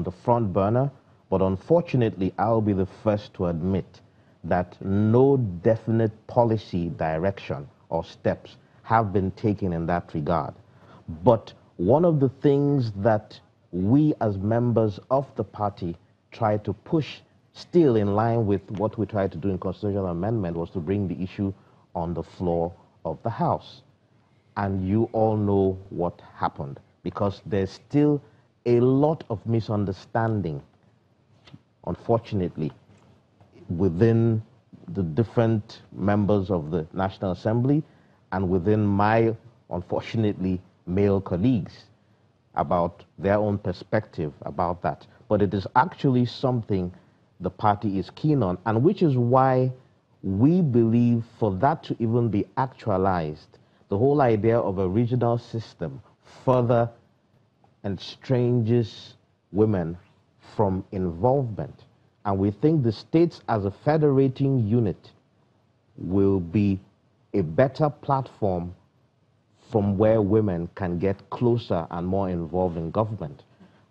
the front burner, but unfortunately, I'll be the first to admit that no definite policy direction or steps have been taken in that regard. But one of the things that we as members of the party try to push, still in line with what we tried to do in constitutional amendment, was to bring the issue on the floor of the House. And you all know what happened, because there's still a lot of misunderstanding, unfortunately, within the different members of the National Assembly and within my, unfortunately, male colleagues about their own perspective about that. But it is actually something the party is keen on, and which is why we believe for that to even be actualized, the whole idea of a regional system further estranges women from involvement. And we think the states as a federating unit will be a better platform from where women can get closer and more involved in government.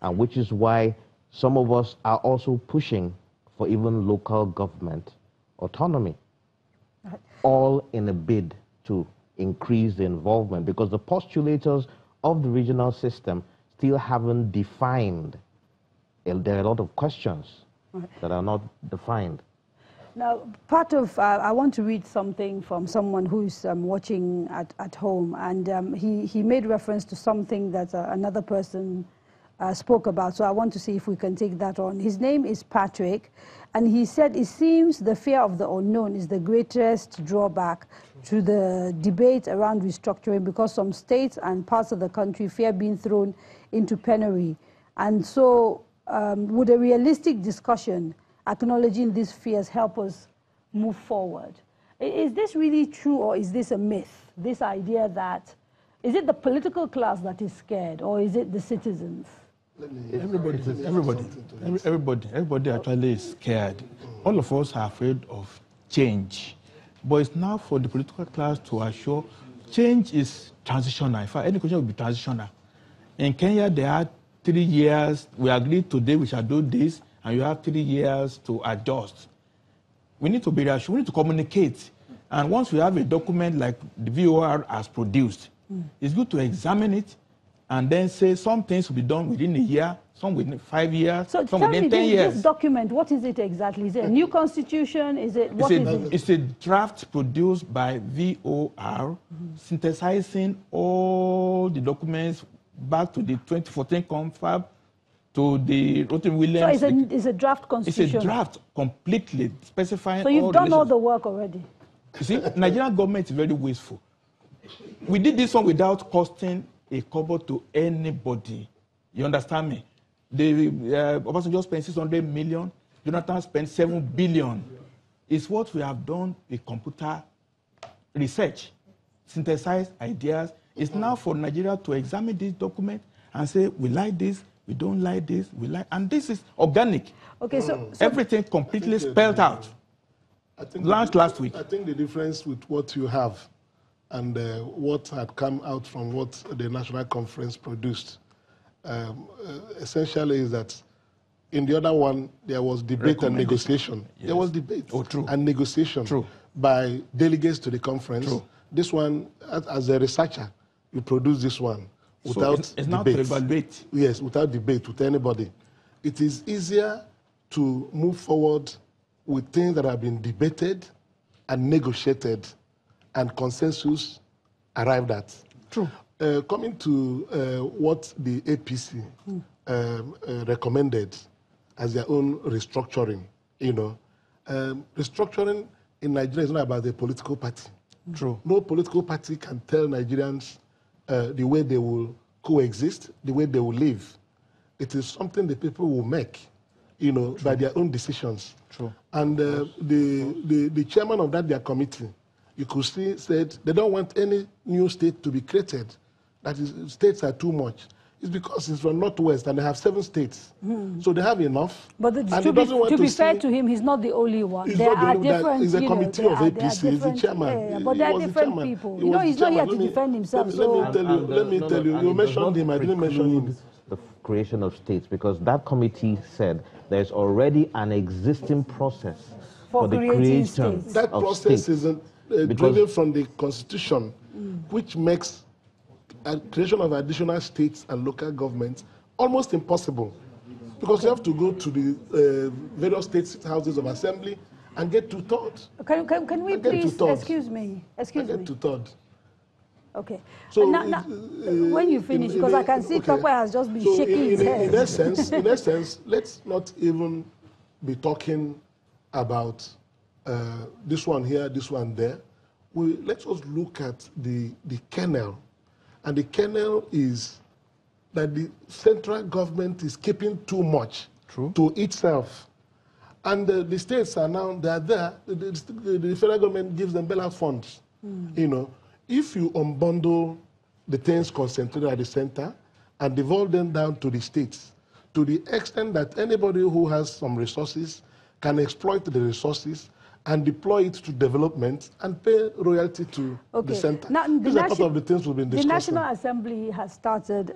And which is why some of us are also pushing for even local government autonomy, all in a bid to increase the involvement, because the postulators of the regional system still haven't defined. There are a lot of questions that are not defined. Now, part of, I want to read something from someone who's watching at home, and he made reference to something that another person spoke about, so I want to see if we can take that on. His name is Patrick, and he said, it seems the fear of the unknown is the greatest drawback to the debate around restructuring, because some states and parts of the country fear being thrown into penury. And so would a realistic discussion acknowledging these fears help us move forward? Is this really true, or is this a myth? This idea that, is it the political class that is scared, or is it the citizens? Everybody actually is scared. All of us are afraid of change. But it's now for the political class to assure change is transitional. In fact, any question will be transitional. In Kenya, they had 3 years. We agreed today we shall do this, and you have 3 years to adjust. We need to be rational. We need to communicate. And once we have a document like the VOR has produced, it's good to examine it and then say some things will be done within a year, some within 5 years, so some within 10 years. This document, what is it exactly? Is it a new constitution? Is it, what is it? It's a draft produced by VOR, synthesizing all the documents back to the 2014 confab, to the Rotten Williams. So it's a draft constitution? It's a draft completely specifying. So you've done all the work already? You see, Nigerian government is very wasteful. We did this one without costing a kobo to anybody. You understand me? The Obasanjo spent 600 million. Jonathan spent 7 billion. It's what we have done with computer research, synthesize ideas. It's now for Nigeria to examine this document and say, we like this, we don't like this, we like, and this is organic. Okay, so everything completely spelled out. Last week. I think the difference with what you have and what had come out from what the National Conference produced essentially is that in the other one, there was debate and negotiation. Yes. There was debate true. and negotiation by delegates to the conference. True. This one, as a researcher, you produce this one without it's debate. not to evaluate. Yes, without debate with anybody. It is easier to move forward with things that have been debated and negotiated and consensus arrived at. True. Coming to what the APC recommended as their own restructuring, you know, restructuring in Nigeria is not about the political party. True. No political party can tell Nigerians the way they will coexist, the way they will live. It is something the people will make, you know, by their own decisions. True. And the chairman of their committee, you could see, said they don't want any new state to be created. That is, states are too much. It's because it's from Northwest and they have 7 states. So they have enough. But to be fair to him, he's not the only one. There are different, he's a committee of APC, he's the chairman. Yeah, but there are different people. You know, he's not here to defend himself. Let me tell you, you mentioned him, I didn't mention him. creation of states, because that committee said there's already an existing process for the creation states. That of process states. isn't driven from the Constitution, which makes a creation of additional states and local governments almost impossible, because you have to go to the various state houses of assembly and get 2/3. Can we please, excuse me. Get 2/3. Okay. So now, when you finish, because I can see Tokwe has just been shaking his head. In essence, let's not even be talking about this one here, this one there. Let's just look at the kernel. And the kernel is that the central government is keeping too much to itself. And the states are now, they are there. The federal government gives them bailout funds. You know, if you unbundle the things concentrated at the center and devolve them down to the states, to the extent that anybody who has some resources can exploit the resources and deploy it to development and pay royalty to the center. Now, These are part of the things we've been discussing. The National Assembly has started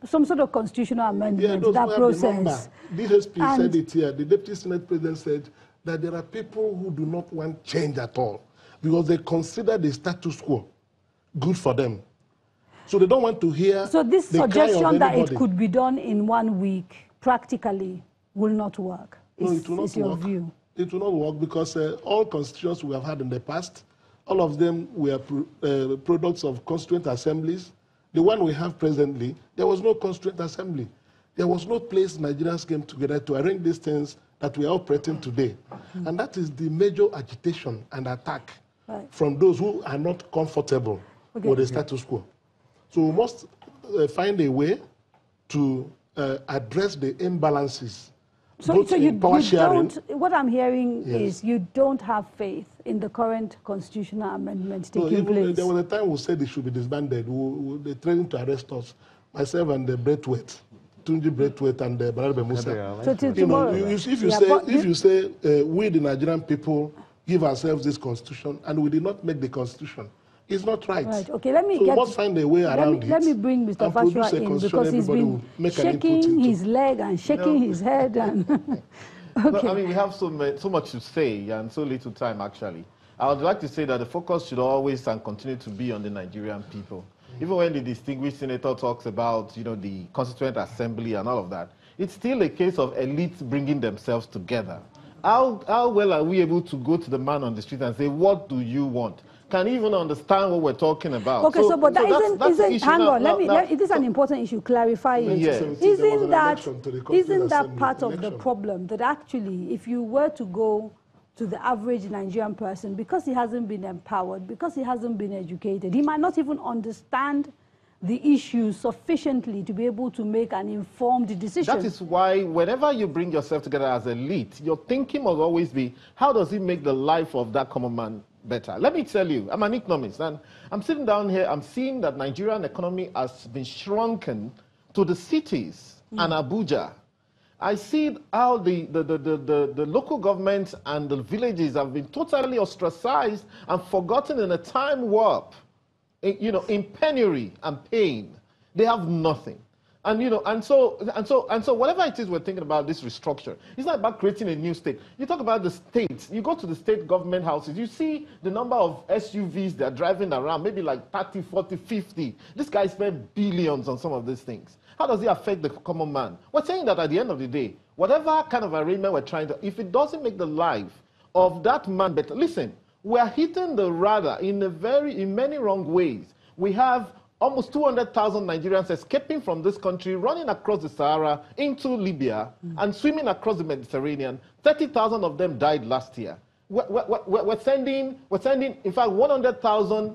some sort of constitutional amendment, that process. DSP said it here. The Deputy Senate President said that there are people who do not want change at all because they consider the status quo good for them. So they don't want to hear So this suggestion that it anybody. could be done in 1 week practically will not work. No, it will not your work. View. It will not work because all constitutions we have had in the past, all of them were products of constituent assemblies. The one we have presently, there was no constituent assembly. There was no place Nigerians came together to arrange these things that we are operating today. And that is the major agitation and attack from those who are not comfortable with the status quo. So we must find a way to address the imbalances. So you don't, what I'm hearing is you don't have faith in the current constitutional amendment taking place. There was a time we said it should be disbanded. They're trying to arrest us, myself and the Braithwaite, Tunji Braithwaite and Barabe Musa. So till tomorrow. If you say we the Nigerian people give ourselves this constitution and we did not make the constitution, it's not right. Okay, let me so we must find a way around it. Let me bring Mr. Fashua in because he's been shaking his leg and shaking his head. And No, I mean, we have so much to say and so little time, actually. I would like to say that the focus should always and continue to be on the Nigerian people. Even when the distinguished senator talks about, the Constituent Assembly and all of that, it's still a case of elites bringing themselves together. How well are we able to go to the man on the street and say, what do you want? Can even understand what we're talking about. Okay, but that isn't hang on, it is an important issue, clarify it. Yeah. Isn't that part of the problem, that actually, if you were to go to the average Nigerian person, because he hasn't been empowered, because he hasn't been educated, he might not even understand the issues sufficiently to be able to make an informed decision. That is why whenever you bring yourself together as elite, your thinking must always be, how does it make the life of that common man better? Let me tell you, I'm an economist, and I'm sitting down here, I'm seeing that Nigerian economy has been shrunken to the cities and Abuja. I see how the local governments and the villages have been totally ostracized and forgotten in a time warp. In penury and pain, they have nothing, and so whatever it is we're thinking about this restructure, it's not about creating a new state. You talk about the states, you go to the state government houses, you see the number of SUVs they're driving around, maybe like 30, 40, 50. This guy spent billions on some of these things. How does it affect the common man? We're saying that at the end of the day, whatever kind of arrangement we're trying to, if it doesn't make the life of that man better, listen. We are hitting the radar in many wrong ways. We have almost 200,000 Nigerians escaping from this country, running across the Sahara into Libya and swimming across the Mediterranean. 30,000 of them died last year. We're sending, in fact, 100,000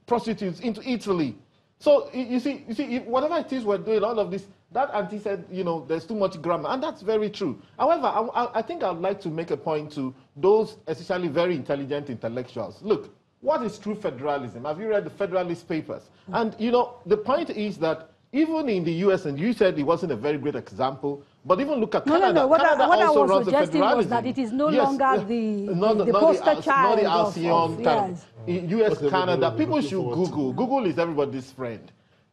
prostitutes into Italy. So you see, whatever it is we're doing, all of this, that auntie said, there's too much grammar, and that's very true. However, I think I'd like to make a point to those essentially very intelligent intellectuals. Look, what is true federalism? Have you read the Federalist Papers? And, the point is that even in the US, and you said it wasn't a very great example, but even look at Canada. No. What Canada I also was runs suggesting was that it is no longer the poster child of yes. US, Canada. People should Google. Google is everybody's friend.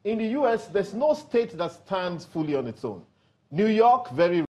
in the US, there's no state that stands fully on its own. New York, very